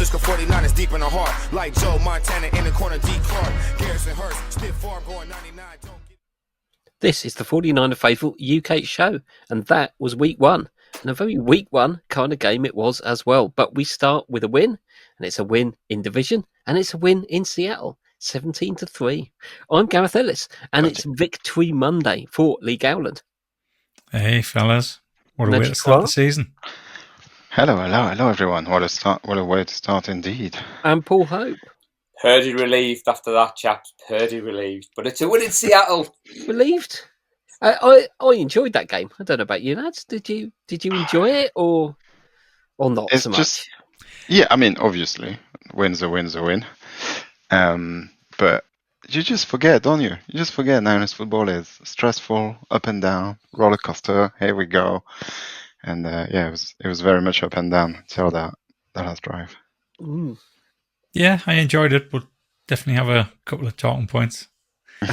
Francisco 49ers deep in the heart. Like Joe Montana in the corner, D. Clark. Garrison Hurst, stiff farm going 99. This is the 49er Faithful UK show, and that was week one. And a very week one kind of game it was as well. But we start with a win, and it's a win in division, and it's a win in Seattle, 17-3. I'm Gareth Ellis, and it's Victory Monday for Lee Gowland. Hey, fellas. What a way to start the season. Hello, everyone. What a way to start indeed. And Paul Hope. Purdy relieved after that, chaps. Purdy relieved. But it's a win in Seattle. Relieved? I enjoyed that game. I don't know about you, lads. Did you enjoy it or not it's so much? Just, yeah, I mean, obviously, win's a win. But you just forget, don't you? You just forget Niners football is stressful, up and down, roller coaster. Here we go. And it was very much up and down until that last drive. Mm. Yeah, I enjoyed it, but definitely have a couple of talking points.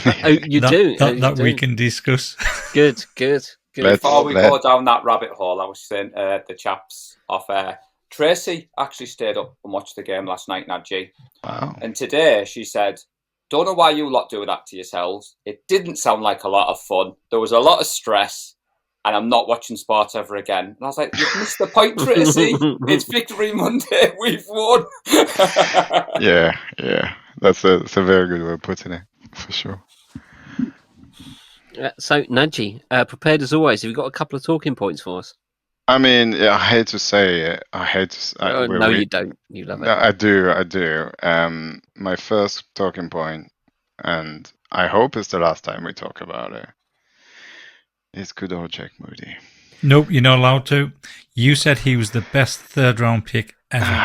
You do? That we can discuss. Good. Before we go down that rabbit hole, I was saying the chaps off air. Tracy actually stayed up and watched the game last night, Nadji. Wow. And today she said, don't know why you lot do that to yourselves. It didn't sound like a lot of fun. There was a lot of stress. And I'm not watching sports ever again. And I was like, you've missed the point, Tracy. It's Victory Monday. We've won. Yeah. That's a very good way of putting it, for sure. So, Nadji, prepared as always. Have you got a couple of talking points for us? I mean, I hate to say it. You don't. You love it. I do. My first talking point, and I hope it's the last time we talk about it, is good old Jack Moody. Nope, you're not allowed to. You said he was the best third-round pick ever.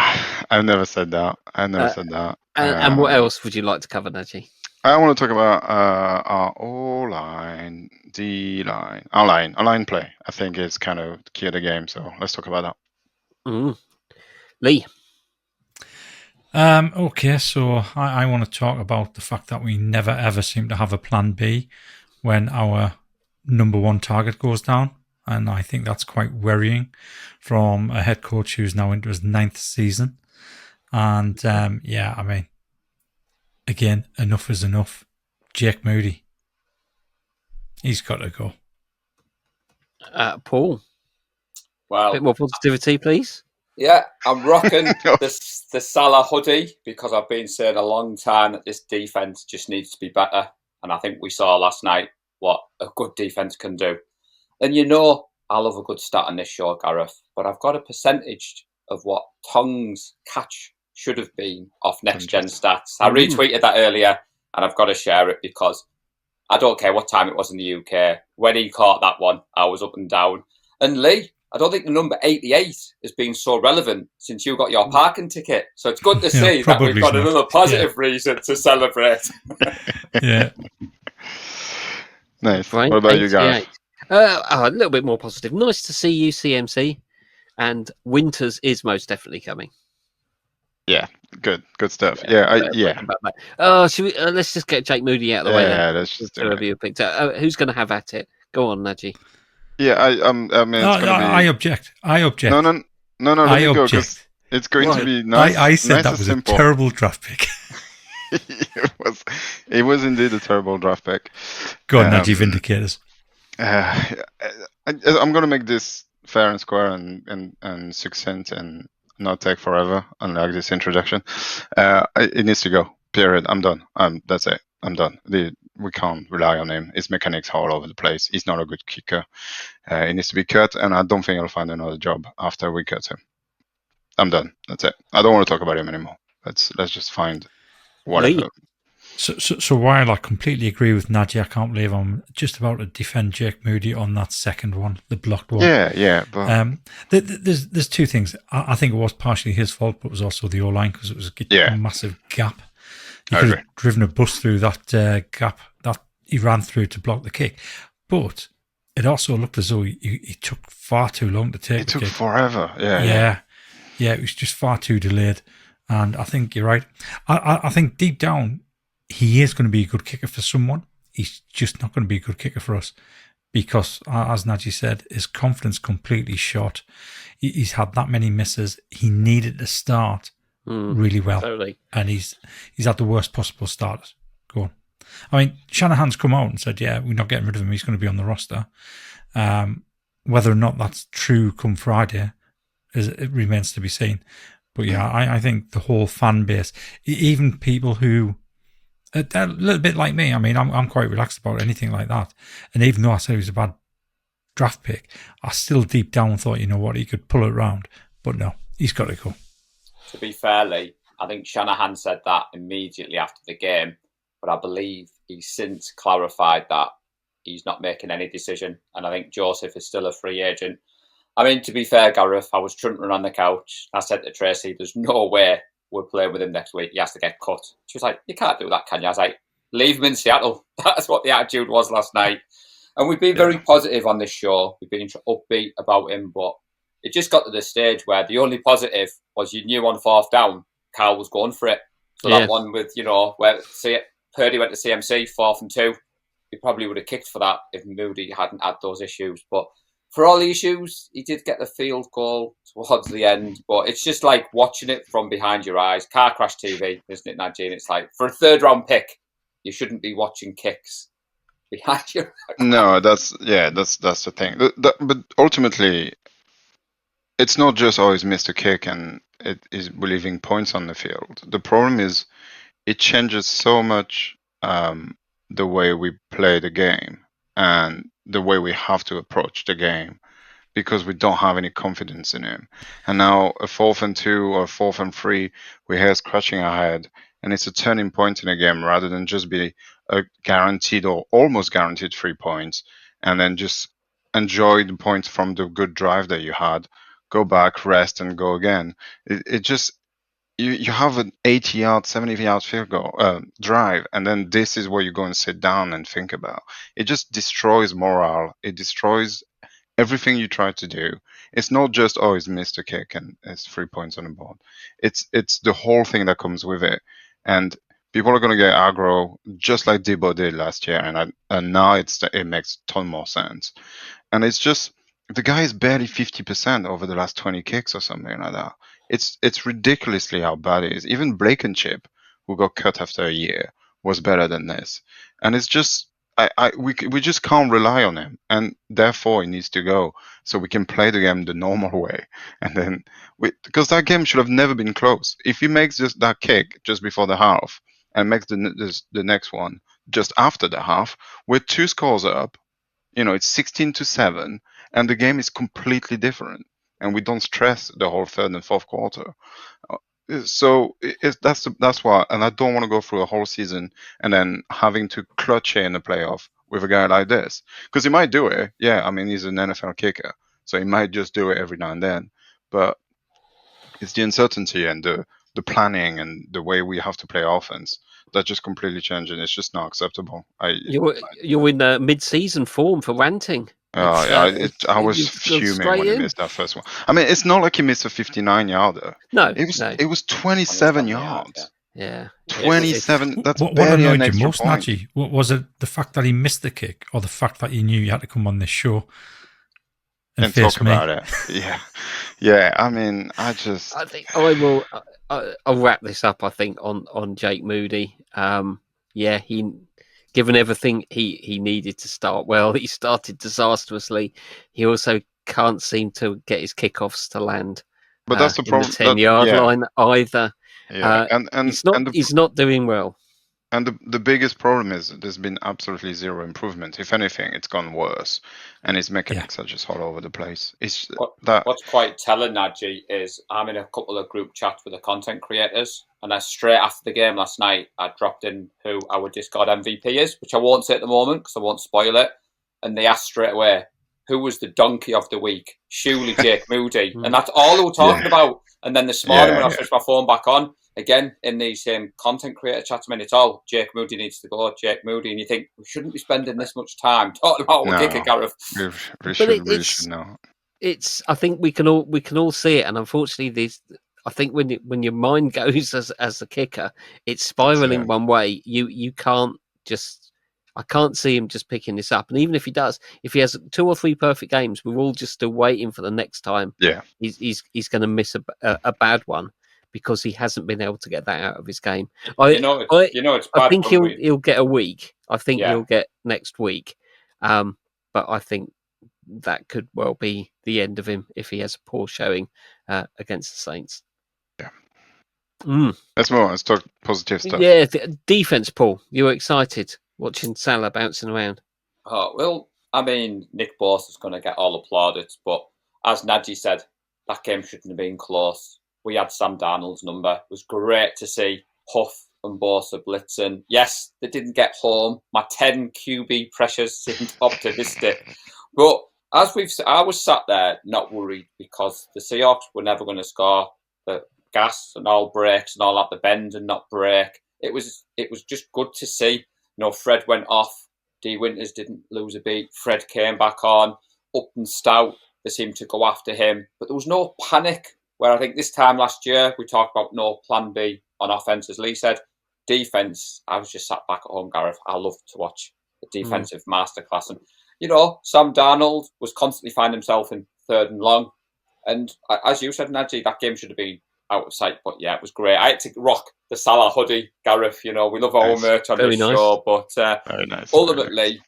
I've never said that. And what else would you like to cover, Nadji? I want to talk about our O-line, D-line, our line play. I think it's kind of the key of the game, so let's talk about that. Lee? Okay, so I want to talk about the fact that we never, ever seem to have a plan B when our number one target goes down, and I think that's quite worrying from a head coach who's now into his 9th season. And I mean, again, enough is enough. Jake Moody, he's got to go. Paul, well, a bit more positivity, please. Yeah, I'm rocking the Salah hoodie because I've been saying a long time that this defense just needs to be better, and I think we saw last night what a good defense can do. And I love a good stat on this show, Gareth, but I've got a percentage of what Tong's catch should have been off Next Gen Stats. I retweeted that earlier, and I've got to share it because I don't care what time it was in the UK. When he caught that one, I was up and down. And Lee, I don't think the number 88 has been so relevant since you got your parking ticket. So it's good to see that we've got another positive reason to celebrate. Yeah. Nice. Right, what about you guys? A little bit more positive. Nice to see you, CMC. And Winters is most definitely coming. Yeah, good stuff. Yeah. Should we, let's just get Jake Moody out of the way. Yeah, let's just do it. Picked out. Who's going to have at it? Go on, Nadji. Yeah, I object. No. Let me go, 'cause it's going to be nice. I said nice that was simple. a terrible draft pick. It was indeed a terrible draft pick. Go on, Nadji, vindicate us. I'm going to make this fair and square and succinct and not take forever, unlike this introduction. It needs to go. Period. I'm done. That's it. I'm done. We can't rely on him. His mechanics are all over the place. He's not a good kicker. He needs to be cut, and I don't think I'll find another job after we cut him. I'm done. That's it. I don't want to talk about him anymore. Let's just find whatever. So while I completely agree with Nadji, I can't believe I'm just about to defend Jake Moody on that second one, the blocked one. Yeah. But there's two things. I think it was partially his fault, but it was also the O-line because it was a massive gap. He could have driven a bus through that gap that he ran through to block the kick. But it also looked as though he took far too long to take the kick. It took forever. Yeah, it was just far too delayed. And I think you're right. I think deep down, he is going to be a good kicker for someone. He's just not going to be a good kicker for us because, as Nadji said, his confidence completely shot. He's had that many misses. He needed to start really well. Totally. And he's had the worst possible starters. Go on. I mean, Shanahan's come out and said, yeah, we're not getting rid of him. He's going to be on the roster. Whether or not that's true come Friday, it remains to be seen. But yeah, I think the whole fan base, even people who are a little bit like me, I mean, I'm quite relaxed about anything like that. And even though I said he was a bad draft pick, I still deep down thought, you know what, he could pull it around. But no, he's got to go. To be fair, Lee, I think Shanahan said that immediately after the game, but I believe he's since clarified that he's not making any decision. And I think Joseph is still a free agent. I mean, to be fair, Gareth, I was trundling on the couch. I said to Tracy, there's no way we're playing with him next week. He has to get cut. She was like, you can't do that, can you? I was like, leave him in Seattle. That's what the attitude was last night. And we've been very positive on this show. We've been upbeat about him, but it just got to the stage where the only positive was you knew on fourth down, Carl was going for it. So that one with, where Purdy went to CMC, 4th and 2, he probably would have kicked for that if Moody hadn't had those issues. But for all the issues, he did get the field goal towards the end. But it's just like watching it from behind your eyes. Car crash TV, isn't it, Nadine? It's like, for a third-round pick, you shouldn't be watching kicks behind your eyes. No, that's the thing. But ultimately, it's not just always missed a kick and it is leaving points on the field. The problem is it changes so much the way we play the game and the way we have to approach the game because we don't have any confidence in him. And now a 4th and 2 or 4th and 3, we're here scratching our head, and it's a turning point in a game rather than just be a guaranteed or almost guaranteed 3 points and then just enjoy the points from the good drive that you had, go back, rest, and go again. It just you have an 80-yard, 70-yard field goal drive, and then this is where you go and sit down and think about. It just destroys morale. It destroys everything you try to do. It's not just he's missed a kick and it's 3 points on the board. It's the whole thing that comes with it, and people are going to get aggro just like Debo did last year, and now it makes a ton more sense. And it's just the guy is barely 50% over the last 20 kicks or something like that. It's ridiculously how bad it is. Even Blankenship, who got cut after a year, was better than this. And it's just we just can't rely on him, and therefore he needs to go so we can play the game the normal way. And then because that game should have never been close. If he makes just that kick just before the half and makes the next one just after the half, with 2 scores up, it's 16-7, and the game is completely different. And we don't stress the whole 3rd and 4th quarter. So that's why, and I don't want to go through a whole season and then having to clutch in a playoff with a guy like this, because he might do it. Yeah, I mean, he's an NFL kicker, so he might just do it every now and then. But it's the uncertainty and the planning and the way we have to play offense that just completely changed, and it's just not acceptable. You're in mid-season form for ranting. I was fuming when he missed that first one. I mean, it's not like he missed a 59-yarder. No, it was 27 yards. Yeah, 27. That's what barely an annoyed you extra most, point. Najee? What was it? The fact that he missed the kick, or the fact that you knew you had to come on this show and talk about it? Yeah. I mean, I think I will. I'll wrap this up. I think on Jake Moody. He. Given everything he needed to start well, he started disastrously. He also can't seem to get his kickoffs to land. But that's the problem. In the 10-yard line either. Yeah, he's not doing well. And the biggest problem is there's been absolutely zero improvement. If anything, it's gone worse, and his mechanics are just all over the place. What's quite telling, Najee, is I'm in a couple of group chats with the content creators, and straight after the game last night, I dropped in who our Discord MVP is, which I won't say at the moment because I won't spoil it. And they asked straight away, who was the donkey of the week? Surely Jake Moody. And that's all they were talking about. And then this morning when I switched my phone back on, again, in these same content creator chats, it's all Jake Moody needs to go, Jake Moody. And you think, we shouldn't be spending this much time talking about our kicker, Gareth. We should not. I think we can all see it. And unfortunately, I think when your mind goes as a kicker, it's spiraling one way. You can't just... I can't see him just picking this up. And even if he does, if he has 2 or 3 perfect games, we're all just still waiting for the next time. Yeah, he's going to miss a bad one. because he hasn't been able to get that out of his game. It's I bad think when he'll get a week. I think Yeah. he'll get next week. But I think that could well be the end of him if he has a poor showing against the Saints. Yeah. Mm. Let's move on. Let's talk positive stuff. Yeah, defense, Paul. You were excited watching Salah bouncing around. Oh, well, I mean, Nick Bosa's going to get all applauded, but as Nadji said, that game shouldn't have been close. We had Sam Darnold's number. It was great to see Huff and Bosa blitzing. Yes, they didn't get home. My 10 QB pressures seemed optimistic. But I was sat there not worried because the Seahawks were never going to score. The gas and all brakes and all at the bend and not break. It was just good to see. Fred went off. D. Winters didn't lose a beat. Fred came back on. Up and stout. They seemed to go after him. But there was no panic. Where I think this time last year, we talked about no plan B on offense, as Lee said. Defense, I was just sat back at home, Gareth. I love to watch the defensive masterclass. And, Sam Darnold was constantly finding himself in 3rd and long. And as you said, Najee, that game should have been out of sight. But yeah, it was great. I had to rock the Salah hoodie, Gareth. We love our merch on this show. But Very nice. Ultimately,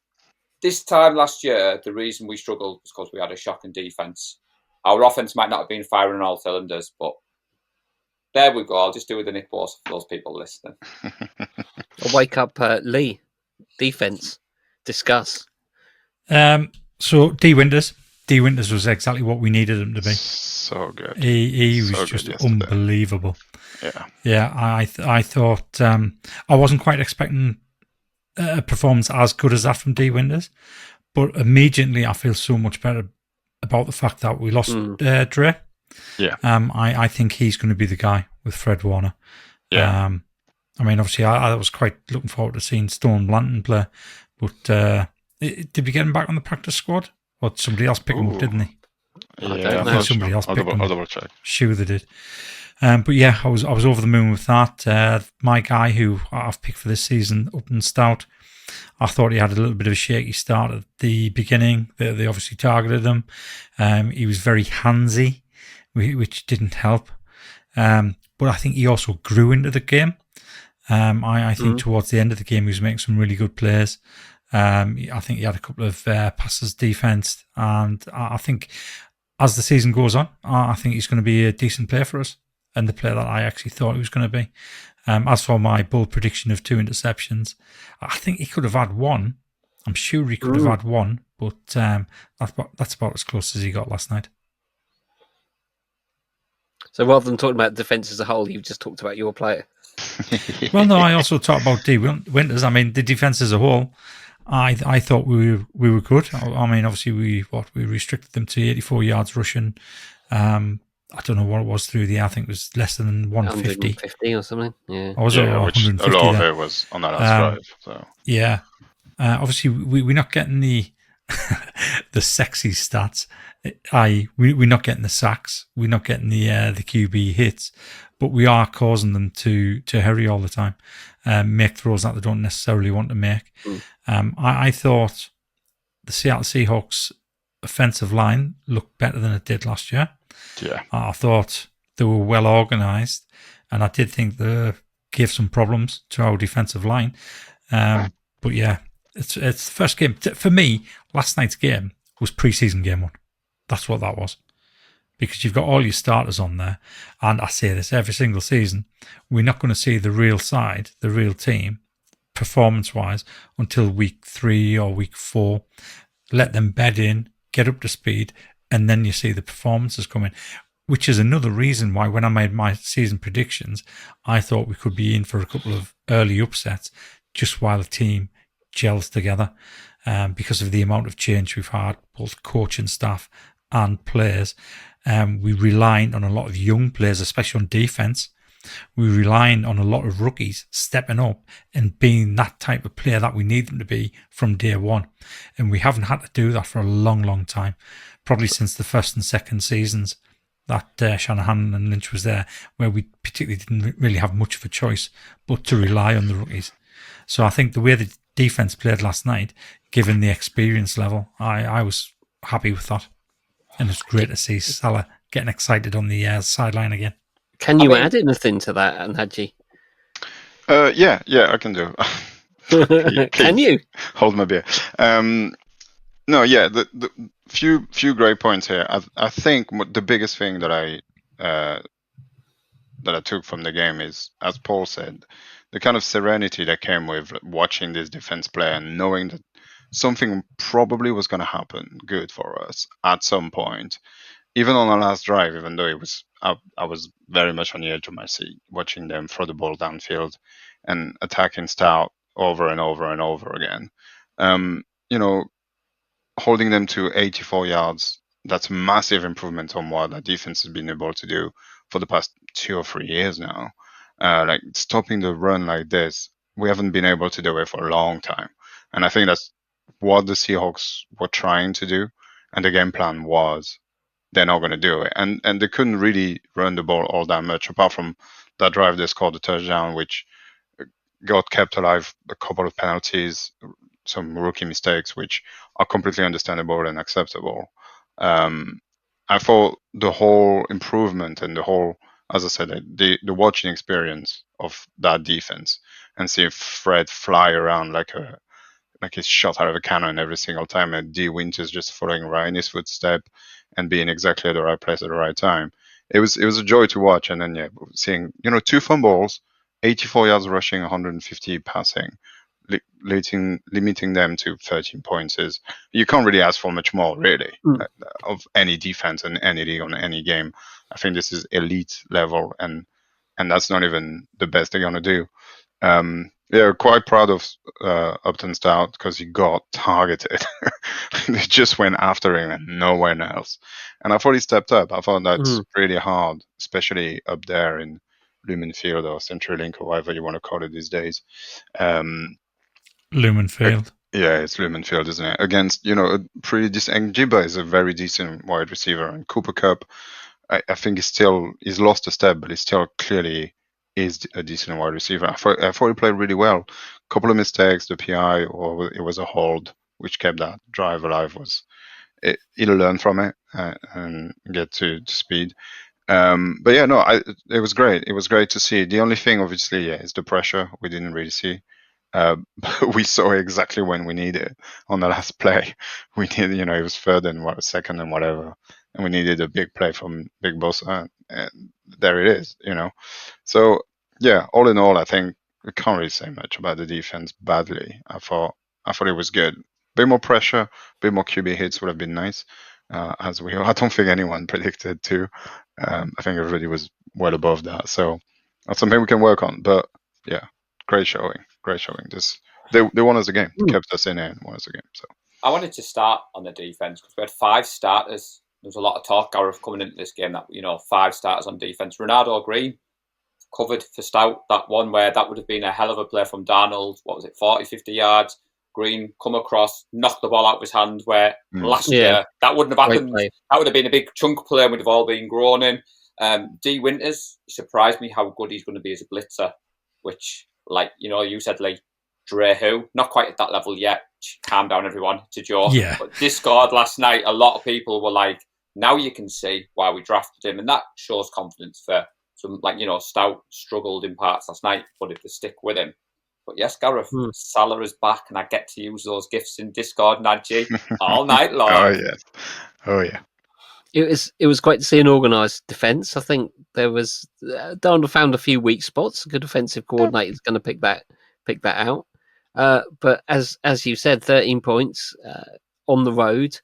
this time last year, the reason we struggled was because we had a shocking defense. Our offense might not have been firing on all cylinders, but there we go. I'll just do with the Nick Bosa for those people listening. I'll wake up, Lee. Defense. Discuss. So D. Winters was exactly what we needed him to be. So good. He was So just good yesterday. unbelievable. Yeah. I thought I wasn't quite expecting a performance as good as that from D. Winters, but immediately I feel so much better about the fact that we lost Dre. Yeah. I think he's going to be the guy with Fred Warner. Yeah. Obviously, I was quite looking forward to seeing Stone Blanton play, but did we get him back on the practice squad? Or somebody else picked him up, didn't he? Yeah, I know. Somebody else picked him I'll up. double check. Sure, they did. But yeah, I was over the moon with that. My guy who I've picked for this season, Upton Stout, I thought he had a little bit of a shaky start at the beginning. They obviously targeted him. He was very handsy, which didn't help. But I think he also grew into the game. I think towards the end of the game, he was making some really good plays. I think he had a couple of passes defensed, and I think as the season goes on, I think he's going to be a decent player for us, and the player that I actually thought he was going to be. As for my bold prediction of 2 interceptions, I think he could have had 1. I'm sure he could have had 1, but that's about as close as he got last night. So rather than talking about defence as a whole, you've just talked about your player. Well, no, I also talked about D. Winters. I mean, the defence as a whole, I thought we were good. I mean, obviously we restricted them to 84 yards rushing. I don't know what it was through the air. I think it was less than 150. 150 or something. Yeah. I was over which 150 a lot of there. it was on that last drive. So Yeah. Obviously, we're not getting the the sexy stats. We're not getting the sacks. We're not getting the QB hits, but we are causing them to hurry all the time, make throws that they don't necessarily want to make. I thought the Seattle Seahawks offensive line looked better than it did last year. yeah, I thought they were well organised, and I did think they gave some problems to our defensive line. But yeah, it's the first game. For me, last night's game was pre-season game 1. That's what that was. Because you've got all your starters on there, and I say this every single season, we're not going to see the real side, the real team, performance-wise, until week 3 or week 4. Let them bed in, get up to speed, and then you see the performances coming, which is another reason why when I made my season predictions, I thought we could be in for a couple of early upsets just while the team gels together, because of the amount of change we've had, both coaching staff and players. We relying on a lot of young players, especially on defense. We're relying on a lot of rookies stepping up and being that type of player that we need them to be from day one. And we haven't had to do that for a long, long time, probably since the first and second seasons that Shanahan and Lynch was there, where we particularly didn't really have much of a choice but to rely on the rookies. So I think the way the defense played last night, given the experience level, I was happy with that. And it's great to see Salah getting excited on the sideline again. Can you mean- add anything to that, Nadji? Yeah, I can do. Can Please, you? hold my beer. No, yeah, the few great points here. I think the biggest thing that I took from the game is, as Paul said, the kind of serenity that came with watching this defense play and knowing that something probably was going to happen good for us at some point. Even on the last drive, even though I was very much on the edge of my seat watching them throw the ball downfield and attacking Stout over and over and over again. You know, holding them to 84 yards, that's a massive improvement on what the defense has been able to do for the past 2 or 3 years now. Like stopping the run like this, we haven't been able to do it for a long time. And I think that's what the Seahawks were trying to do. And the game plan was they're not going to do it. And they couldn't really run the ball all that much, apart from that drive they scored a touchdown, which got kept alive a couple of penalties, some rookie mistakes, which are completely understandable and acceptable. I thought the whole improvement and the whole, as I said, the watching experience of that defense and seeing Fred fly around like he's shot out of a cannon every single time, and D Winters just following right in his footstep and being exactly at the right place at the right time. It was a joy to watch, and then seeing 2 fumbles, 84 yards rushing, 150 passing, limiting them to 13 points is you can't really ask for much more, really, of any defense in any league on any game. I think this is elite level, and that's not even the best they're gonna do. Quite proud of Upton Stout because he got targeted. They just went after him and no one else. And I thought he stepped up. I thought that's really hard, especially up there in Lumen Field or CenturyLink or whatever you want to call it these days. Lumen Field. Yeah, it's Lumen Field, isn't it? Against, a pretty decent. And Jibba is a very decent wide receiver. And Cooper Cup, I think he's lost a step, but he still clearly is a decent wide receiver. I thought he played really well. A couple of mistakes, the PI, or it was a hold, which kept that drive alive. He'll learn from it and get to speed. But yeah, no, it was great. It was great to see. The only thing, obviously, is the pressure we didn't really see. But we saw exactly when we needed it on the last play. We needed, it was third and second and whatever, and we needed a big play from Big Boss, and there it is, So yeah, all in all, I think we can't really say much about the defense badly. I thought it was good. Bit more pressure, bit more QB hits would have been nice. I don't think anyone predicted to. I think everybody was well above that, so that's something we can work on. But yeah, great showing. They won us the game, kept us in it and won us the game. So I wanted to start on the defense because we had 5 starters. There was a lot of talk, Gareth, coming into this game that 5 starters on defense. Ronaldo Green covered for Stout, that one where that would have been a hell of a play from Darnold. What was it, 40, 50 yards? Green come across, knocked the ball out of his hand, where last year that wouldn't have happened. That would have been a big chunk play and we'd have all been groaning. D Winters, he surprised me how good he's going to be as a blitzer, which, like, you said, Lee, Dre who, not quite at that level yet. Calm down, everyone, to Joe. Yeah. But Discord last night, a lot of people were like, now you can see why we drafted him. And that shows confidence for some, Stout struggled in parts last night, but if they stick with him. But yes, Gareth, Salah is back, and I get to use those gifts in Discord, Nadji, all night long. Oh yeah. It was great to see an organised defence. I think there was Darnold found a few weak spots. A good offensive coordinator is going to pick that out. But as you said, 13 points on the road.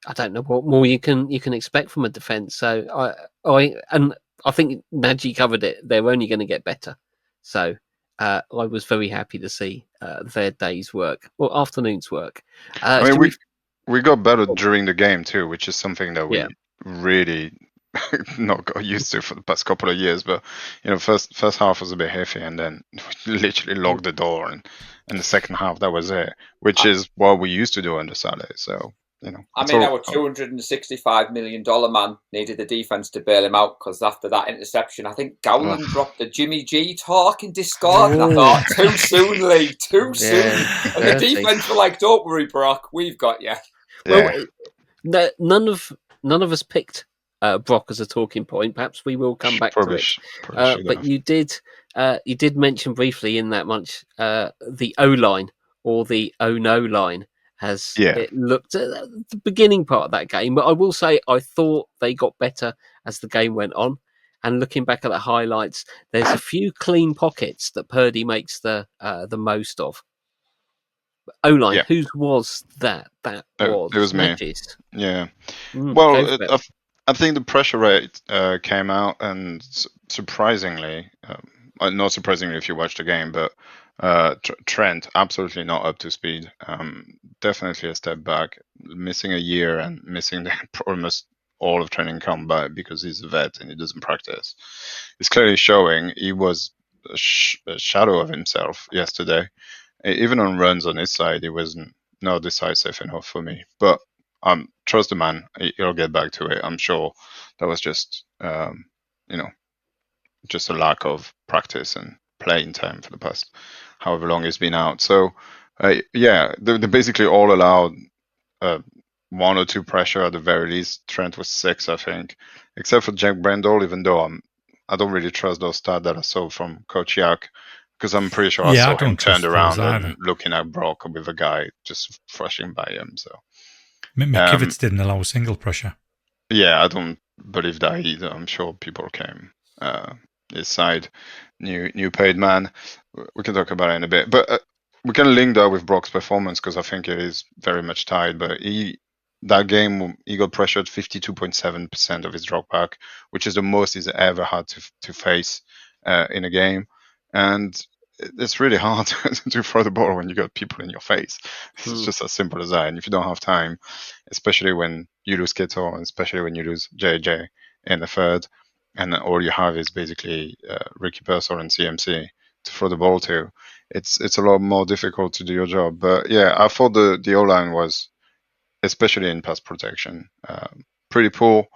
I don't know what more you can expect from a defence. So I think Nadji covered it. They're only going to get better. So I was very happy to see their day's work or afternoon's work. We got better during the game too, which is something that we really not got used to for the past couple of years. But first half was a bit heavy, and then we literally locked the door, and in the second half that was it, which is what we used to do on the Saturday. So our $265 million man needed the defense to bail him out because after that interception, I think Gowland dropped the Jimmy G talk in Discord, and I thought, too soon, Lee, too soon. And the defense were like, "Don't worry, Brock, we've got you." Well, none of us picked Brock as a talking point. Perhaps we will come back to it. Probably should But have. you did mention briefly in that much the O line or the oh no line, as Yeah. it looked at the beginning part of that game. But I will say I thought they got better as the game went on. And looking back at the highlights, there's a few clean pockets that Purdy makes the most of. O-line, Yeah. whose was that? That was It was me. Nedge's. Yeah. Go Well, for it. I think the pressure rate came out, and surprisingly, not surprisingly if you watch the game, but Trent absolutely not up to speed. Definitely a step back, missing a year and missing almost all of training camp because he's a vet and he doesn't practice. It's clearly showing. He was a shadow of himself yesterday. Even on runs on his side, he wasn't not decisive enough for me. But trust the man; he'll get back to it. I'm sure that was just just a lack of practice and playing time for the past however long he's been out. So yeah, they basically all allowed one or two pressure at the very least. Trent was 6, I think, except for Jack Brendel. Even though I don't really trust those stats that I saw from Coach Yak, because I'm pretty sure I saw him turned around and looking at Brock with a guy just flashing by him. So McKivitz didn't allow a single pressure. Yeah, I don't believe that either. I'm sure people came his side, new paid man. We can talk about it in a bit, but we can link that with Brock's performance because I think it is very much tied. But that game he got pressured 52.7% of his drop back, which is the most he's ever had to face in a game, and it's really hard to throw the ball when you got people in your face. It's just as simple as that. And if you don't have time, especially when you lose Kittle, and especially when you lose JJ in the third, and all you have is basically Ricky Pearsall and CMC to throw the ball to, it's a lot more difficult to do your job. But yeah, I thought the O-line was, especially in pass protection, pretty poor.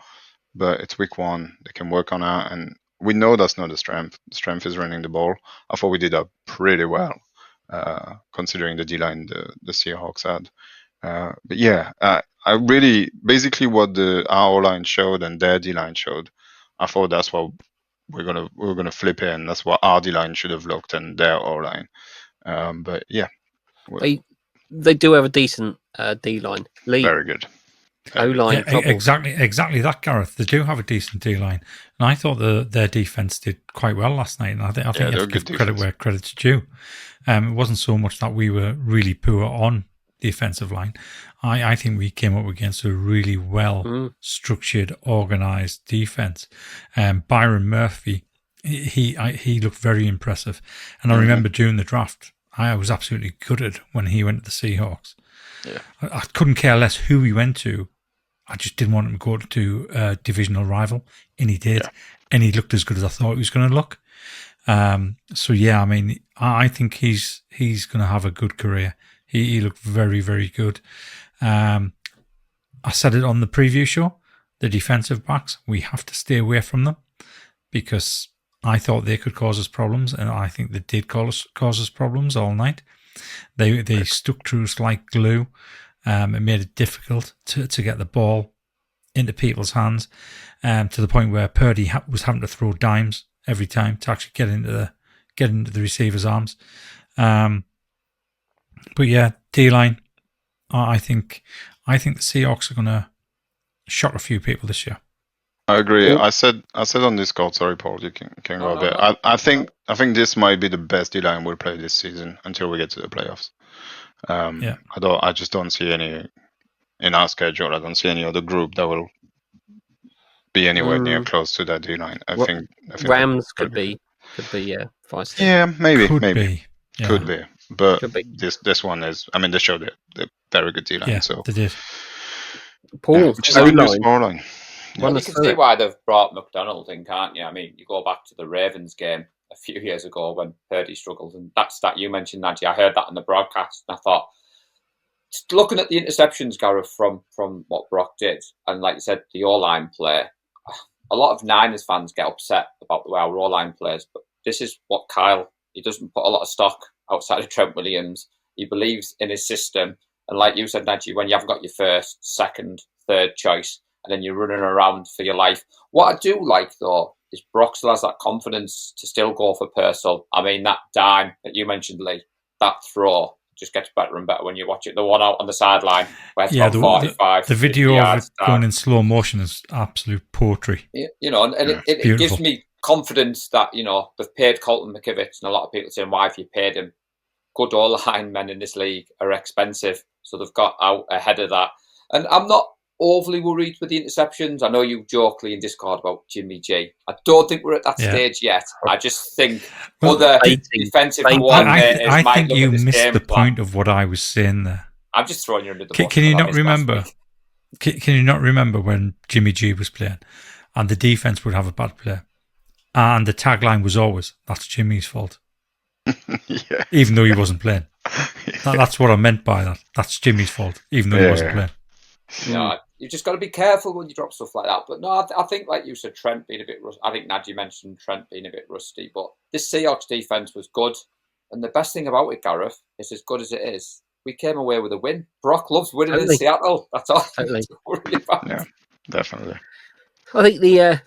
But it's week 1; they can work on that, and we know that's not the strength. The strength is running the ball. I thought we did that pretty well, considering the D-line the Seahawks had. But yeah, I really basically what our O-line showed and their D-line showed. I thought that's what we're gonna flip it, and that's what our D-line should have looked and their O-line. But yeah, they do have a decent D-line. Very good. O-line, exactly that, Gareth. They do have a decent D-line, and I thought their defense did quite well last night. And I think you have to give credit where credit's due. It wasn't so much that we were really poor on the offensive line. I think we came up against a really well structured, organized defense. Byron Murphy, he looked very impressive, and I remember during the draft, I was absolutely gutted when he went to the Seahawks. Yeah, I couldn't care less who he went to. I just didn't want him to go to a divisional rival, and he did, and he looked as good as I thought he was going to look. So yeah, I mean, I think he's going to have a good career. He looked very, very good. I said it on the preview show. The defensive backs, we have to stay away from them because I thought they could cause us problems, and I think they did cause us problems all night. They stuck to us like glue. It made it difficult to get the ball into people's hands, to the point where Purdy was having to throw dimes every time to actually get into the receiver's arms. But yeah, D-line, I think the Seahawks are going to shock a few people this year. I agree. I said on Discord. Sorry, Paul. You can go a bit. I think this might be the best D-line we'll play this season until we get to the playoffs. I just don't see any in our schedule. I don't see any other group that will be anywhere near close to that D-line. I think Rams could be feisty. Yeah, maybe. Could be. But Could be. This one is. I mean, they showed the very good D-line. Yeah, so they did. Paul, which is a good news for O-line. Well, you can see why they've brought McDonald in, can't you? I mean, you go back to the Ravens game a few years ago when Purdy struggled, and that stat you mentioned, Najee, I heard that on the broadcast, and I thought, looking at the interceptions, Gareth, from what Brock did, and like you said, the O-line play, a lot of Niners fans get upset about the way our O-line plays, but this is what Kyle, he doesn't put a lot of stock outside of Trent Williams. He believes in his system, and like you said, Najee, when you haven't got your first, second, third choice, and then you're running around for your life. What I do like, though, is Brock still has that confidence to still go for Purcell. I mean, that dime that you mentioned, Lee, that throw just gets better and better when you watch it. The one out on the sideline where it's about 45. The video of it going in slow motion is absolute poetry. You know, and it gives me confidence that, you know, they've paid Colton McKivitz, and a lot of people saying, why have you paid him? Good all-line men in this league are expensive, so they've got out ahead of that. And I'm not overly worried with the interceptions. I know you jokingly in Discord about Jimmy G. I don't think we're at that stage yet. I just think other defensive coordinators I might think look you at this missed game the plan. point of what I was saying there. I'm just throwing you under the bus. Can you not remember? Can you not remember when Jimmy G was playing, and the defense would have a bad player, and the tagline was always, "That's Jimmy's fault," even though he wasn't playing. That's what I meant by that. That's Jimmy's fault, even though he wasn't playing. No, you've just got to be careful when you drop stuff like that. But no, I think, like you said, Trent being a bit rusty. I think, Nadji mentioned Trent being a bit rusty. But this Seahawks defense was good. And the best thing about it, Gareth, is as good as it is, we came away with a win. Brock loves winning in Seattle. That's all. Totally. Yeah, definitely. I think the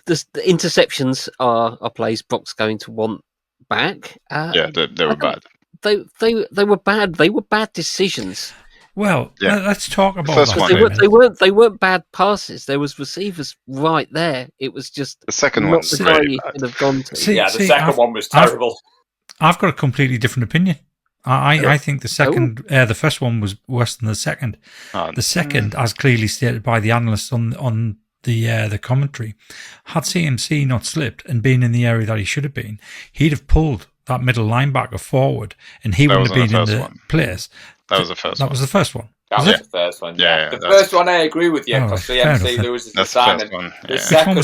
interceptions are plays Brock's going to want back. They were bad. They were bad. They were bad decisions. Well, let's talk about that. They weren't bad passes. There was receivers right there. It was just the second not one the guy you could have gone to. The second one was terrible. I've got a completely different opinion. I think the first one was worse than the second. The second, as clearly stated by the analysts on the commentary, had CMC not slipped and been in the area that he should have been, he'd have pulled that middle linebacker forward, and he wouldn't have been in the place. That was the first. That was the first one. That was the first one. Yeah, the first one I agree with you because CMC loses the signing. The second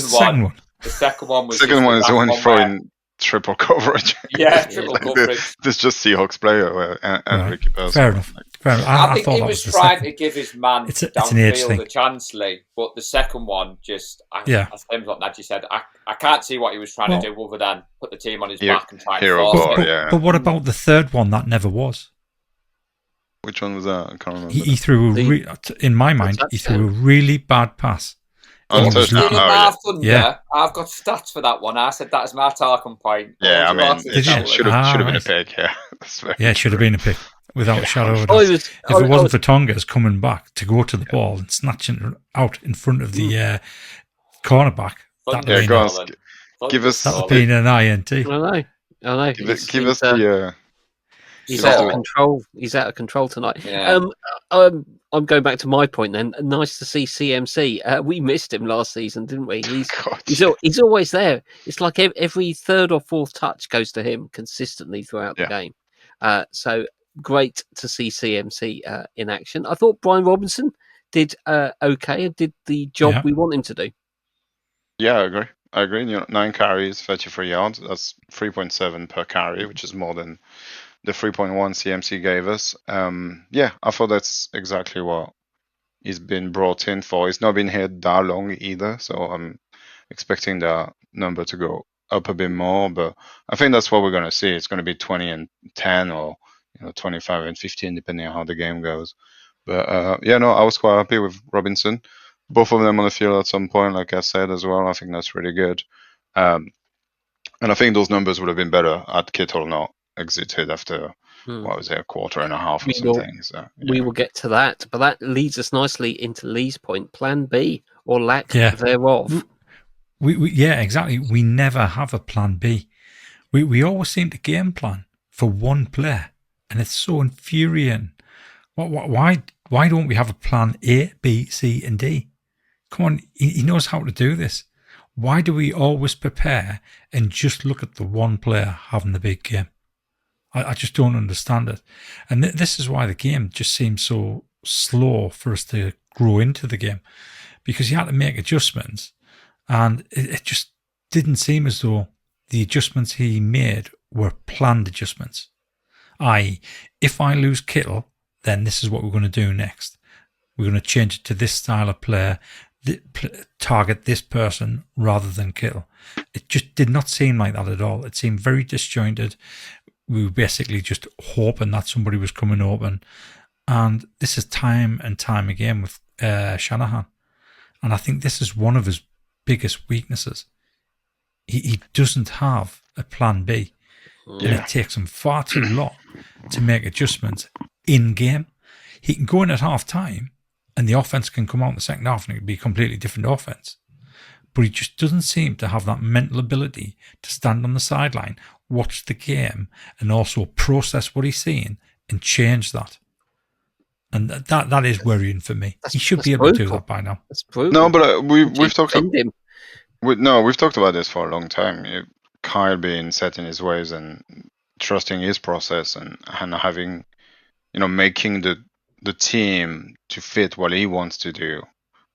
one was the one throwing triple coverage. Yeah, triple coverage. This is just Seahawks player and Ricky Purcell. Fair enough. I think he was trying to give his man downfield a a chance, Lee, but the second one just, as what Nadji said, I can't see what he was trying to do other than put the team on his back and try and force it. But what about the third one that never was? Which one was that? I can't remember. He threw, in my mind, he threw a really bad pass. I've got stats for that one. I said that as my talking point. Yeah, I mean, it should have been a pick. Yeah, it should have been a pick without a shadow of a doubt. If it wasn't for Tongas coming back to go to the ball and snatching it out in front of the cornerback, that would have been an INT. I know. Give us the. He's out of control. He's out of control tonight. Yeah. I'm going back to my point then. Nice to see CMC. We missed him last season, didn't we? He's always there. It's like every third or fourth touch goes to him consistently throughout the game. So great to see CMC in action. I thought Brian Robinson did okay and did the job we want him to do. Yeah, I agree. 9 carries, 33 yards. That's 3.7 per carry, which is more than the 3.1 CMC gave us. I thought that's exactly what he's been brought in for. He's not been here that long either, so I'm expecting that number to go up a bit more. But I think that's what we're going to see. It's going to be 20 and 10 or 25 and 15, depending on how the game goes. But I was quite happy with Robinson. Both of them on the field at some point, like I said as well. I think that's really good. And I think those numbers would have been better had Kittle not exited after a quarter and a half or something. We will get to that, but that leads us nicely into Lee's point: Plan B or lack thereof. Exactly. We never have a Plan B. We always seem to game plan for one player, and it's so infuriating. Why don't we have a Plan A, B, C, and D? Come on, he knows how to do this. Why do we always prepare and just look at the one player having the big game? I just don't understand it. And this is why the game just seems so slow for us to grow into the game, because you had to make adjustments, and it just didn't seem as though the adjustments he made were planned adjustments. I.e., if I lose Kittle, then this is what we're going to do next. We're going to change it to this style of player, target this person rather than Kittle. It just did not seem like that at all. It seemed very disjointed. We were basically just hoping that somebody was coming open. And this is time and time again with Shanahan. And I think this is one of his biggest weaknesses. He doesn't have a plan B. And it takes him far too long to make adjustments in game. He can go in at half time and the offense can come out in the second half and it can be a completely different offense. But he just doesn't seem to have that mental ability to stand on the sideline, watch the game, and also process what he's seeing and change that. And that is worrying for me. He should be able to do that by now. That's brutal. No, but we've talked Defend him. we've talked about this for a long time. Kyle being set in his ways and trusting his process and having, making the team to fit what he wants to do.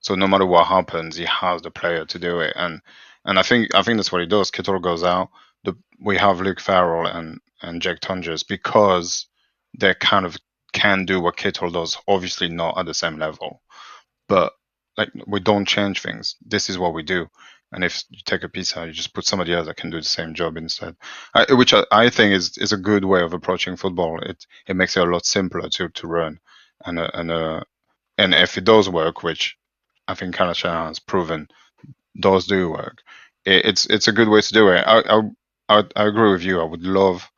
So no matter what happens, he has the player to do it. And I think that's what he does. Kittle goes out. We have Luke Farrell and Jake Tungers because they kind of can do what Kittle does. Obviously not at the same level, but like we don't change things. This is what we do. And if you take a piece out, you just put somebody else that can do the same job instead, which I think is a good way of approaching football. It makes it a lot simpler to run, and if it does work, which I think Kyle Shanahan has proven does do work, it's a good way to do it. I agree with you. I would love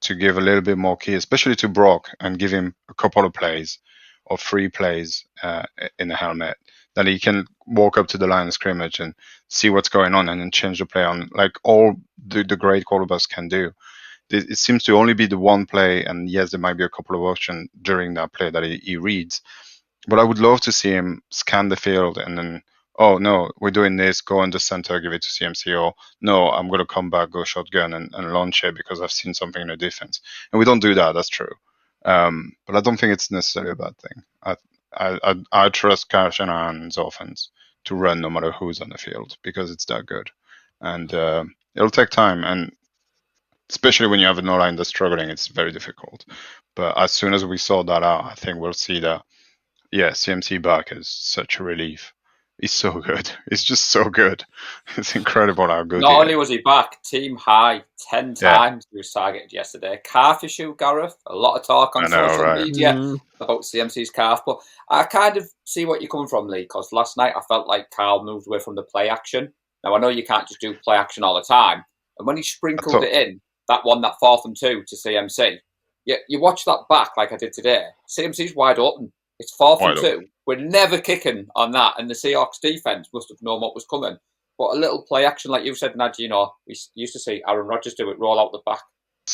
to give a little bit more key, especially to Brock, and give him a couple of plays or 3 plays in the helmet that he can walk up to the line of scrimmage and see what's going on and then change the play on, like all the great quarterbacks can do. It seems to only be the one play, and yes, there might be a couple of options during that play that he reads. But I would love to see him scan the field and then, oh no, we're doing this, go in the center, give it to CMC, or no, I'm going to come back, go shotgun and launch it because I've seen something in the defense. And we don't do that, that's true. But I don't think it's necessarily a bad thing. I trust Kyle Shanahan's offense to run no matter who's on the field because it's that good. And it'll take time, and especially when you have an O-line that's struggling, it's very difficult. But as soon as we sort that out, I think we'll see that, CMC back is such a relief. He's so good. He's just so good. It's incredible how good Not he only is. was he back, team high 10 times he was targeted yesterday. Calf issue, Gareth. A lot of talk on social media about CMC's calf. But I kind of see what you're coming from, Lee, because last night I felt like Carl moved away from the play action. Now, I know you can't just do play action all the time. And when he sprinkled it in, that 4th and 2 to CMC, you watch that back like I did today. CMC's wide open. It's 4th and 2. We're never kicking on that, and the Seahawks defense must have known what was coming. But a little play action, like you said, Nadji, we used to see Aaron Rodgers do it, roll out the back,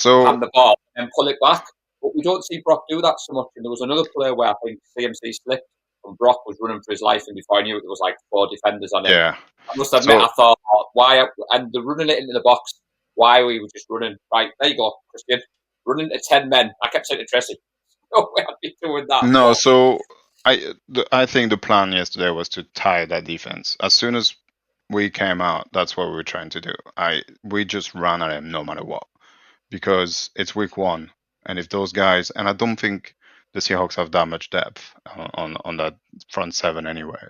hand the ball, and pull it back. But we don't see Brock do that so much. And there was another play where I think CMC slipped, and Brock was running for his life, and before I knew it, there was like 4 defenders on him. Yeah. I must admit, I thought, why? And they're running it into the box. Why we were just running? Right, there you go, Christian. Running to 10 men. I kept saying to Tracy, no way I'd be doing that. No, so I think the plan yesterday was to tie that defense. As soon as we came out, that's what we were trying to do. We just ran at him no matter what, because it's week 1, and if those guys, and I don't think the Seahawks have that much depth on that front 7 anyway,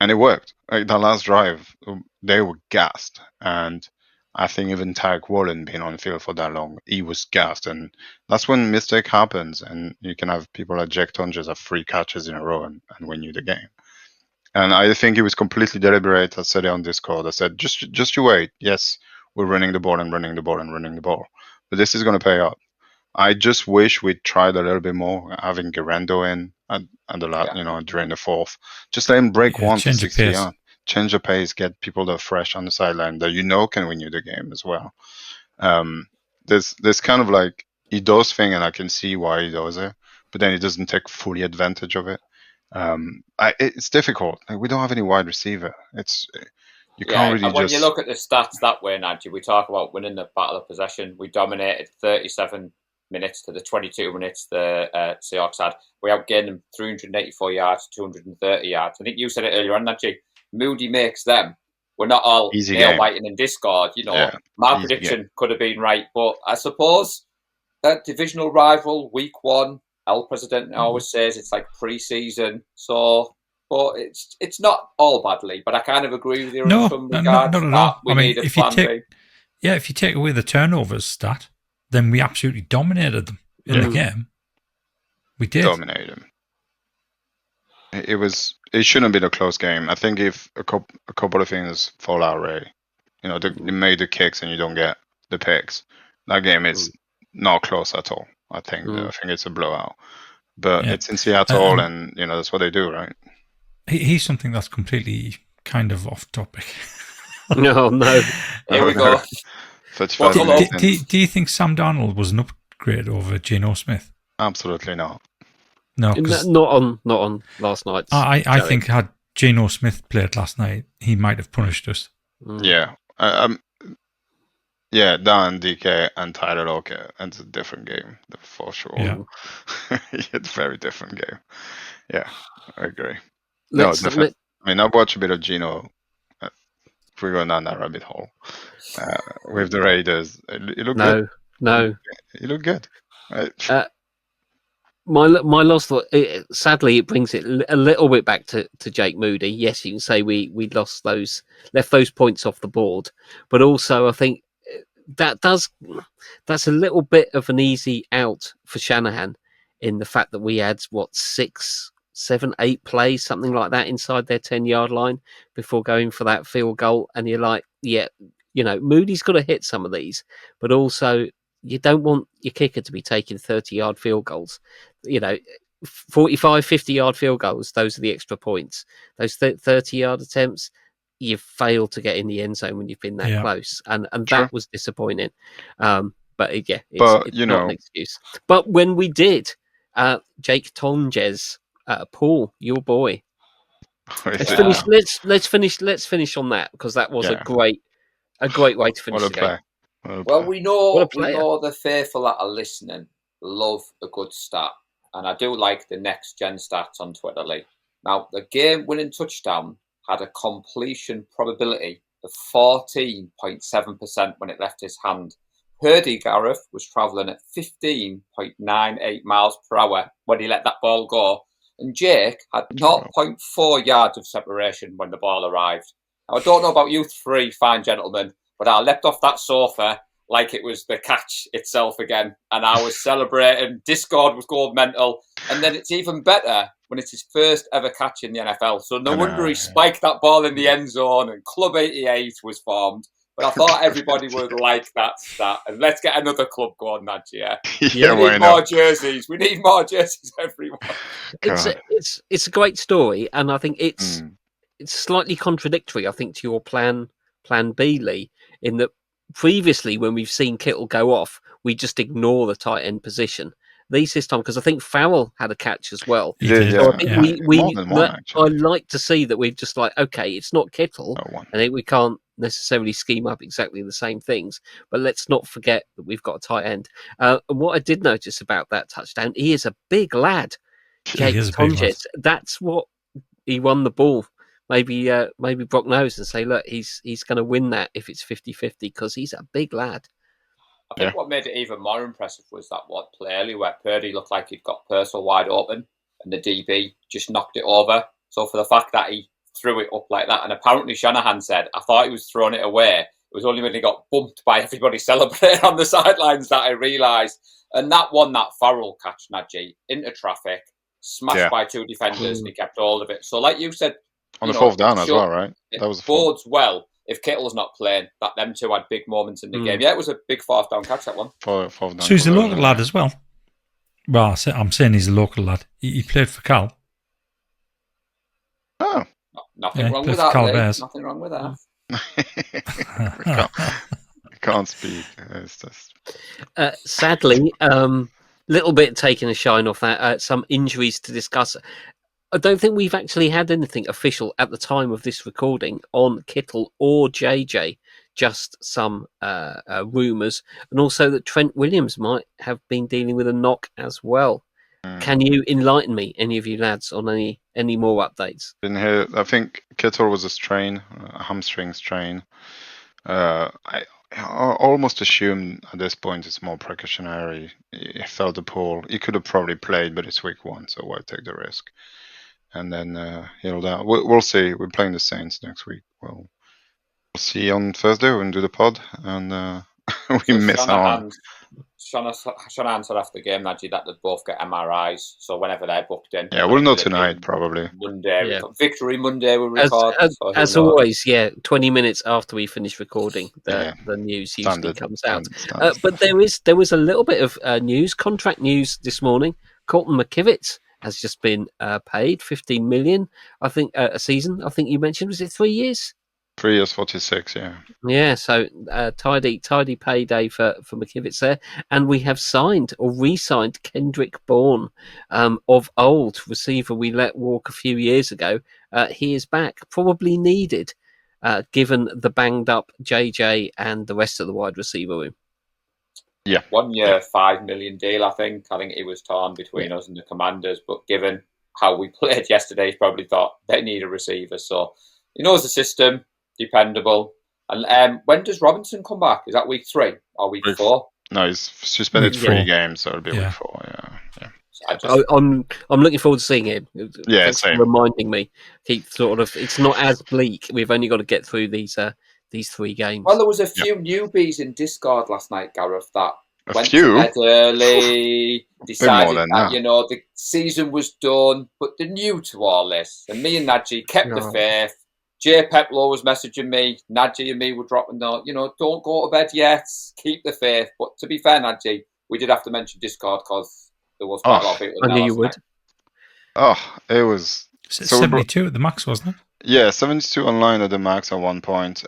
and it worked. Like, the last drive, they were gassed, and I think even Tyreek Wallen being on the field for that long, he was gassed, and that's when mistake happens, and you can have people like Jack Tungers have 3 catches in a row and win you the game. And I think it was completely deliberate. I said it on Discord. I said, just you wait. Yes, we're running the ball and running the ball and running the ball, but this is going to pay off. I just wish we'd tried a little bit more, having Garando in and during the 4th. Just let him break one for 60 yards. Change the pace, get people that are fresh on the sideline that can win you the game as well. There's kind of like, he does thing, and I can see why he does it, but then he doesn't take fully advantage of it. It's difficult. Like, we don't have any wide receiver. You can't really when you look at the stats that way, Nadji, we talk about winning the battle of possession. We dominated 37 minutes to the 22 minutes the Seahawks had. We outgained them 384 yards, 230 yards. I think you said it earlier on, Nadji. Moody makes them. We're not all nail-biting in Discord. My prediction could have been right, but I suppose that divisional rival, week 1, El Presidente always says it's like pre-season. So, but it's not all badly. But I kind of agree with you in some regards. Not at all. I mean, if you take away the turnovers stat, then we absolutely dominated them in the game. We did. Dominated them. It shouldn't have been a close game. I think if a couple of things fall out, Ray, they made the kicks and you don't get the picks, that game is not close at all. I think it's a blowout. But it's in Seattle, and that's what they do, right? Here's something that's completely kind of off topic. No. Here we go. Do you think Sam Darnold was an upgrade over Geno Smith? Absolutely not. No, not on last night's. I think had Geno Smith played last night, he might have punished us. Yeah. Yeah, Dan, DK, and Tyler Lockett. It's a different game, for sure. Yeah. It's a very different game. Yeah, I agree. I've watched a bit of Geno. If we go down that rabbit hole with the Raiders, it looked good. No, it looked good. My last thought. Sadly, it brings it a little bit back to Jake Moody. Yes, you can say we left those points off the board, but also I think that's a little bit of an easy out for Shanahan in the fact that we had 6, 7, 8 plays, something like that, inside their 10-yard line before going for that field goal, and you're like, Moody's got to hit some of these, but also you don't want your kicker to be taking 30-yard field goals. 45, 50-yard field goals, those are the extra points. Those 30-yard attempts, you've failed to get in the end zone when you've been that close, and that was disappointing. But it's not an excuse. But when we did, Jake Tonjes, Paul, your boy. Let's finish on that, because that was a great way to finish the game. Well, we know the faithful that are listening love a good stat, and I do like the next gen stats on Twitter. Lee. Now, the game-winning touchdown had a completion probability of 14.7% when it left his hand. Purdy Gareth was travelling at 15.98 miles per hour when he let that ball go, and Jake had 0.4 yards of separation when the ball arrived. Now, I don't know about you three fine gentlemen, but I leapt off that sofa like it was the catch itself again, and I was celebrating. Discord was going mental, and then it's even better when it's his first ever catch in the NFL. So no wonder he spiked that ball in the end zone, and Club 88 was formed. But I thought everybody would like that stat, and let's get another club going that year. We need more jerseys. We need more jerseys, everyone. It's a great story, and I think it's slightly contradictory, I think, to your plan B, Lee, in that previously when we've seen Kittle go off, we just ignore the tight end position. This time, because I think Farrell had a catch as well. So I think I like to see that we're just like, okay, it's not Kittle, and we can't necessarily scheme up exactly the same things, but let's not forget that we've got a tight end. And what I did notice about that touchdown, he is a big lad. Jake Tonjes. That's what he won the ball. Maybe Brock knows and say, look, he's going to win that if it's 50-50, because he's a big lad. I think what made it even more impressive was that one play earlier where Purdy looked like he'd got Purcell wide open and the DB just knocked it over. So for the fact that he threw it up like that, and apparently Shanahan said, I thought he was throwing it away. It was only when he got bumped by everybody celebrating on the sidelines that I realised. And that Farrell catch, Najee, into traffic, smashed by 2 defenders, and he kept hold of it. So like you said, on the fourth down as well, right? That was bodes well. If Kittle's not playing, that them two had big moments in the game. Yeah, it was a big fourth down catch, that one. Fourth down. So he's a local lad as well. Well, I'm saying he's a local lad. He played for Cal. Oh. Nothing wrong with that, Lee. Nothing wrong with that. Can't speak. It's just... sadly, little bit taking a shine off that. Some injuries to discuss. I don't think we've actually had anything official at the time of this recording on Kittle or JJ, just some rumours, and also that Trent Williams might have been dealing with a knock as well. Can you enlighten me, any of you lads, on any more updates? Didn't hear. I think Kittle was a hamstring strain. I almost assume at this point it's more precautionary. He felt the pull. He could have probably played, but it's week 1, so why take the risk? And then healed out. We'll see. We're playing the Saints next week. We'll see on Thursday when we do the pod, and we miss out. Shannon said after the game, Najee, that they'd both get MRIs. So whenever they're booked in, Yeah, we'll know tonight probably. Monday, Yeah. Victory Monday, we record. As always, 20 minutes after we finish recording, the news usually Standard, comes out. standard. But there was a little bit of news, contract news this morning. Colton McKivitz has just been paid $15 million, I think, a season. I think you mentioned, was it 3 years? 3 years, 46. Yeah. Yeah, so tidy payday for McKivitz there, and we have signed or re-signed Kendrick Bourne, of old receiver we let walk a few years ago. He is back, probably needed, given the banged up JJ and the rest of the wide receiver room. Yeah. 1 year, $5 million deal. I think it was torn between us and the Commanders, but given how we played yesterday, he probably thought they need a receiver. So he knows the system, dependable. And when does Robinson come back? Is that week 3 or week 4? No, he's suspended Week 3 4. games, so it'll be week 4. Yeah. So I'm looking forward to seeing him. Yeah, Thanks same. for reminding me. Keep it's not as bleak. We've only got to get through these 3 games. Well, there was a few newbies in Discord last night, Gareth, that went few? to bed early, decided than that, that. the season was done, but they're new to all this. And me and Najee kept the faith. Jay Peplow was messaging me. Najee and me were dropping note, don't go to bed yet. Keep the faith. But to be fair, Najee, we did have to mention Discord because there was quite a lot of people. I knew you would. It was 72 at the max, wasn't it? Yeah, 72 online at the max at one point,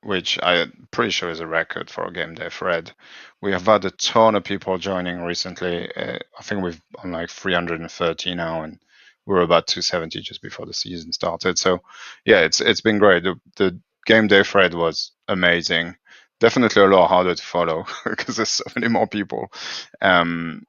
which I'm pretty sure is a record for a game day thread. We have had a ton of people joining recently. I think we've on like 330 now, and we were about 270 just before the season started. So, yeah, it's been great. The game day thread was amazing. Definitely a lot harder to follow because there's so many more people. And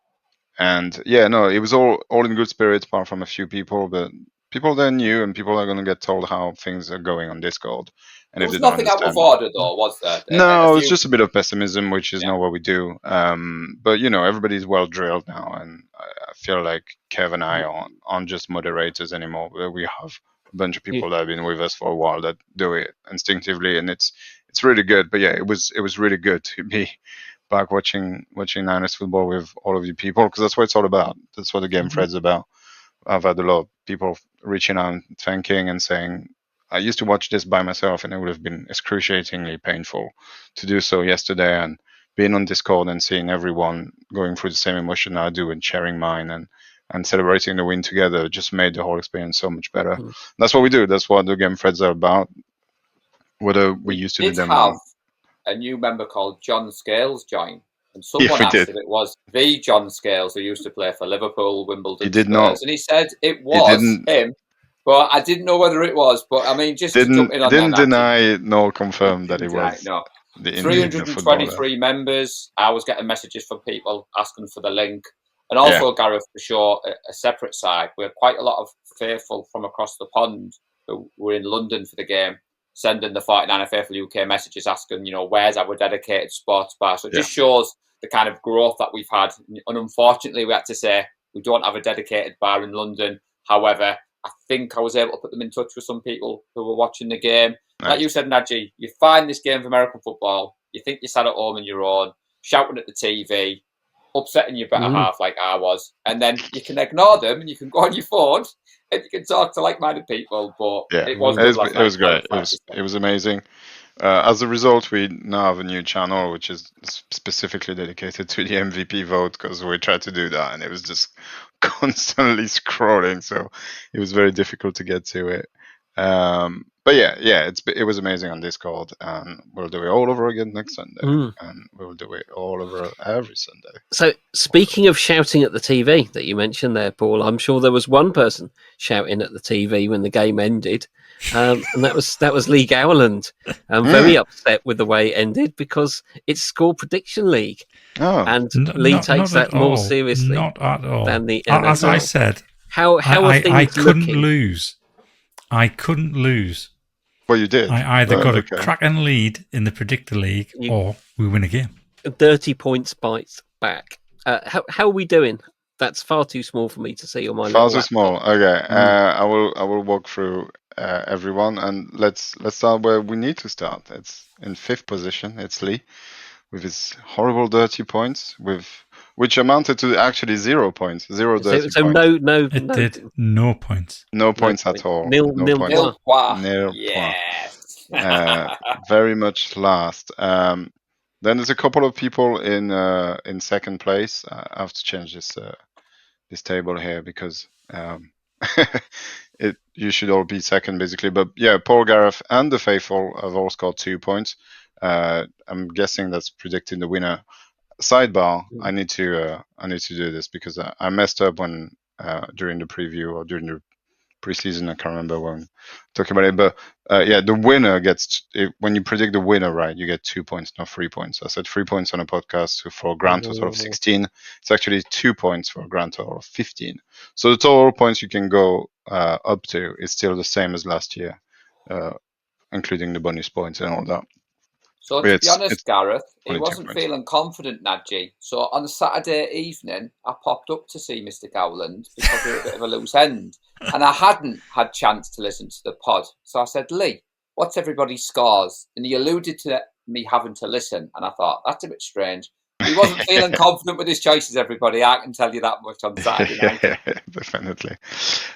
yeah, no, it was all in good spirits, apart from a few people. But people that are new and people are going to get told how things are going on Discord. And there if was they don't nothing out understand, of order, though, was there? no, it's just a bit of pessimism, which is not what we do. But everybody's well drilled now, and I feel like Kev and I aren't just moderators anymore. We have a bunch of people that have been with us for a while that do it instinctively, and it's really good. But yeah, it was really good to be back watching Niners football with all of you people, because that's what it's all about. That's what the game thread's about. I've had a lot of people reaching out and thanking and saying, I used to watch this by myself and it would have been excruciatingly painful to do so yesterday, and being on Discord and seeing everyone going through the same emotion I do and sharing mine and celebrating the win together just made the whole experience so much better. That's what we do. That's what the game threads are about. Whether we used to do them have a new member called John Scales join. And someone asked if it was the John Scales who used to play for Liverpool, Wimbledon, Spurs, not. And he said it was him. But I didn't know whether it was. But I mean, just to jump in on didn't that, deny nor confirm that it was. No. The 323 members. I was getting messages from people asking for the link. And also, Gareth, for sure, a separate side. We had quite a lot of faithful from across the pond who were in London for the game, sending the 49er Faithful UK messages asking, where's our dedicated sports bar? So it just shows the kind of growth that we've had. And unfortunately, we had to say we don't have a dedicated bar in London. However, I think I was able to put them in touch with some people who were watching the game. Nice. Like you said, Najee, you find this game of American football, you think you sat at home on your own, shouting at the TV, upsetting your better half like I was, and then you can ignore them and you can go on your phone and you can talk to like-minded people. But it was great. It was amazing. As a result, we now have a new channel which is specifically dedicated to the MVP vote, because we tried to do that and it was just constantly scrolling, so it was very difficult to get to it. But it was amazing on Discord, and we'll do it all over again next Sunday, and we'll do it all over every Sunday. So, speaking of shouting at the TV that you mentioned there, Paul, I'm sure there was one person shouting at the TV when the game ended, and that was Lee Gowland. I'm very upset with the way it ended because it's Score Prediction League, and Lee takes that more seriously not at all. Than the NFL. As I said, how are things I couldn't looking? lose. I couldn't lose. Well, you did. I either got a cracking lead in the Predictor League or we win a game. 30 points bites back. How are we doing? That's far too small for me to see on my far little too small. Okay, I will walk through everyone, and let's start where we need to start. It's in 5th position. It's Lee with his horrible dirty points, which amounted to actually 0 points, zero dirty So points. no, It did no points. No points at all. Nil, No nil, points. nil. Nil. Nil point. Yes. Very much last. Then there's a couple of people in second place. I have to change this table here because you should all be second basically. But yeah, Paul, Gareth, and the Faithful have all scored 2 points. I'm guessing that's predicting the winner. Sidebar: I need to do this because I messed up when during the preview or during the preseason. I can't remember when talking about it, but yeah, the winner gets when you predict the winner, right? You get 2 points, not 3 points. I said 3 points on a podcast for a grand total of 16. It's actually 2 points for a grand total of 15. So the total points you can go up to is still the same as last year, including the bonus points and all that. So But to be honest, Gareth, he 22 wasn't points. feeling confident, Nadji. So on Saturday evening, I popped up to see Mr. Gowland because we were a bit of a loose end. And I hadn't had chance to listen to the pod. So I said, Lee, what's everybody's scores? And he alluded to me having to listen. And I thought, that's a bit strange. He wasn't feeling confident with his choices, everybody. I can tell you that much on Saturday night. Definitely.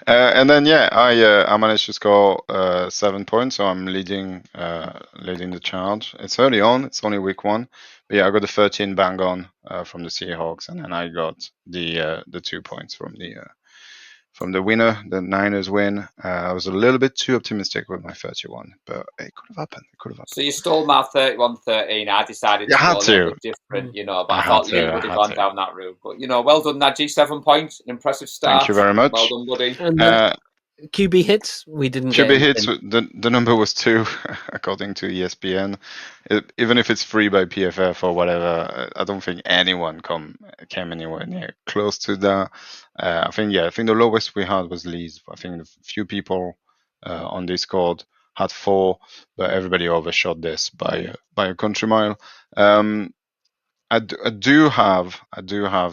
And then yeah, I managed to score 7 points, so I'm leading the charge. It's early on; it's only week 1. But yeah, I got the 13 bang on from the Seahawks, and then I got the 2 points from the winner, the Niners win. I was a little bit too optimistic with my 31, but it could have happened. So you stole my 31-13. I decided to go a little bit different, but I thought Lee would have gone down that route. But, well done, Nadji. 7 points. An impressive start. Thank you very much. Well done, buddy. And QB hits, we didn't get QB hits, the number was 2, according to ESPN. Even if it's free by PFF or whatever, I don't think anyone came anywhere near close to that. I think the lowest we had was Lee's. I think a few people on Discord had 4, but everybody overshot this by a country mile. I do have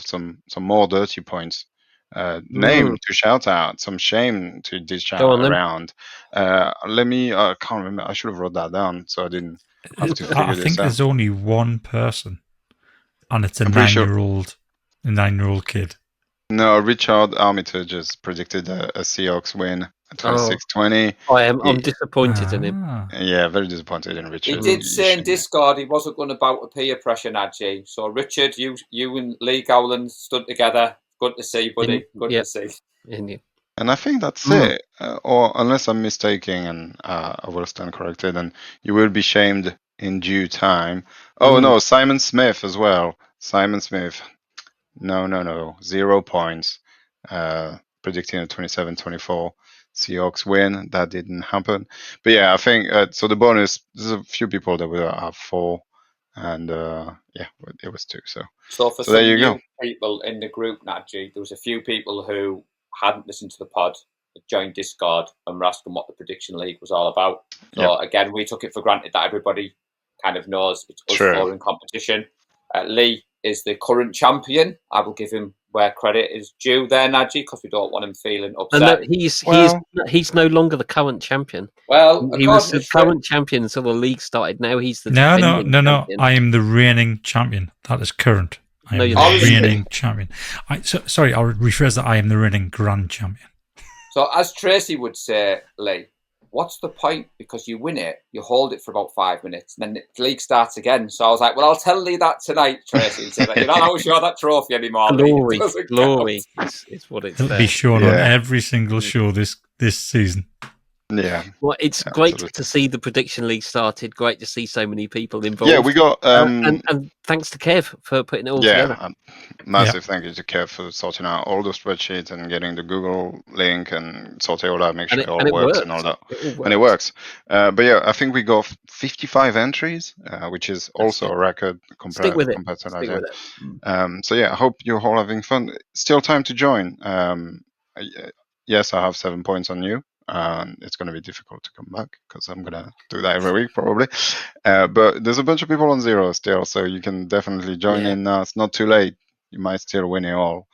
some more dirty points. Name to shout out, some shame to dish out around. Let me. I can't remember. I should have wrote that down so I didn't have to figure this out. I think there's only one person, and it's a 9-year-old kid. No, Richard Armitage just predicted a Seahawks win, 26-20. I'm disappointed in him. Yeah, very disappointed in Richard. He did say in Discord he wasn't going to bout with peer pressure, Nadji. So Richard, you and Lee Gowland stood together. Good to see, buddy. Good to see. And I think that's it. Or unless I'm mistaken, and I will stand corrected, and you will be shamed in due time. Oh no, Simon Smith as well. Simon Smith. No. 0 points. Predicting a 27-24 Seahawks win. That didn't happen. But yeah, I think so. The bonus. There's a few people that will have 4, and yeah, it was 2. So for some new people in the group, Nadji, there was a few people who hadn't listened to the pod, joined Discord, and were asking what the prediction league was all about. So again, we took it for granted that everybody kind of knows it's us 4 in competition. Lee is the current champion. I will give him where credit is due there, Nadji, because we don't want him feeling upset. He's no longer the current champion. Well, he was the current champion until the league started. Now he's the No. I am the reigning champion. That is current. I am the reigning champion. Sorry, I'll rephrase that. I am the reigning grand champion. So, as Tracy would say, Lee, what's the point? Because you win it, you hold it for about 5 minutes, and then the league starts again. So I was like, well, I'll tell Lee that tonight, Tracy. So that you're not always sure that trophy anymore. Glory is what it's It'll be shown on every single show this season. Yeah. Well, it's great to see the prediction league started. Great to see so many people involved. Yeah, we got and thanks to Kev for putting it all together. Massive thank you to Kev for sorting out all the spreadsheets and getting the Google link and sorting all that, make sure it all works and all that. And it works. But yeah, I think we got 55 entries, which is also a record compared to last year. So yeah, I hope you're all having fun. Still time to join. Yes, I have 7 points on you. It's going to be difficult to come back because I'm going to do that every week probably. But there's a bunch of people on 0 still, so you can definitely join in now. It's not too late. You might still win it all,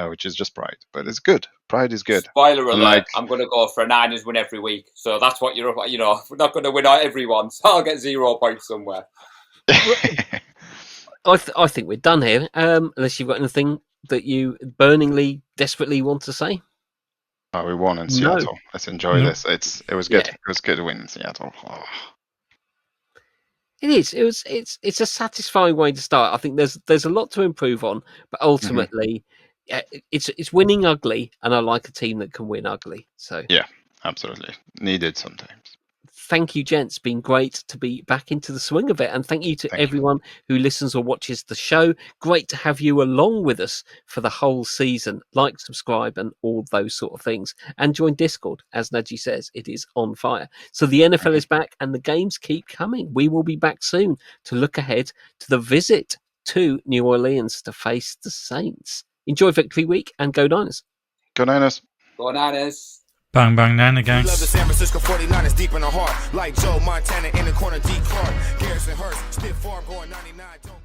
which is just pride. But it's good. Pride is good. Spoiler alert, I'm going to go for a Niners win every week. So that's what you're up at. We're not going to win out every one. So I'll get 0 points somewhere. I think we're done here. Unless you've got anything that you burningly, desperately want to say. Oh, we won in No. Seattle. Let's enjoy No. this. It was good. Yeah. It was good to win in Seattle. Oh. It is. It's a satisfying way to start. I think there's a lot to improve on, but ultimately, it's winning ugly, and I like a team that can win ugly. So Yeah, absolutely needed sometimes. thank you, gents. Been great to be back into the swing of it, and thank you to Thank you. everyone who listens or watches the show. Great to have you along with us for the whole season. Like, subscribe, and all those sort of things, and join Discord. As Najee says, it is on fire. So the NFL is back, and the games keep coming. We will be back soon to look ahead to the visit to New Orleans to face the Saints. Enjoy Victory Week, and go Niners. Go Niners. Go Niners. Bang, bang, Niner We gang. love the San Francisco 49ers deep in the heart. Like Joe Montana in the corner, D. Clark. Garrison Hurst, stiff farm going 99. Don't